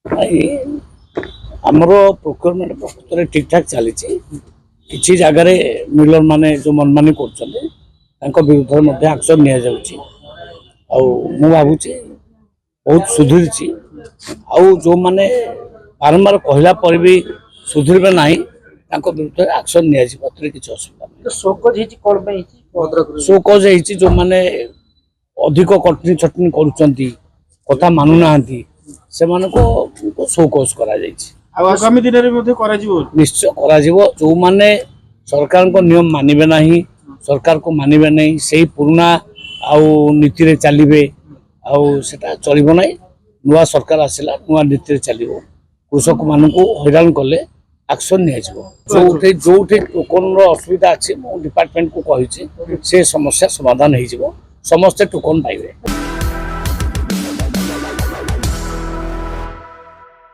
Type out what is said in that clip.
आमर प्रोक्योरमेंट प्रकृत में ठीक ठाक चली किसी जगार मिलर माने जो मनमानी कर विरुद्ध में एक्शन नि भावुची बहुत सुधुरी जो मैंने बारंबार कहला पर भी सुधुरे ना विरुद्ध एक्शन नि किसी असुविधा शोकज जो मैंने अधिक कटनी छटनी कथा मानुना से शोकज आगामी दिन निश्चय जो माने सरकार को नियम मानिबे नहीं सरकार को मानिबे नहीं से पुराना नीति रे चलिबे सेटा चलिबो नहीं नुआ सरकार आसिला नुआ नीति रे चलिबो कृषक मान को हैरान कले एक्शन नि जो टोकन असुविधा अच्छी डिपार्टमेंट को कही से समस्या समाधान हो समस्ते टोकन पाइबे।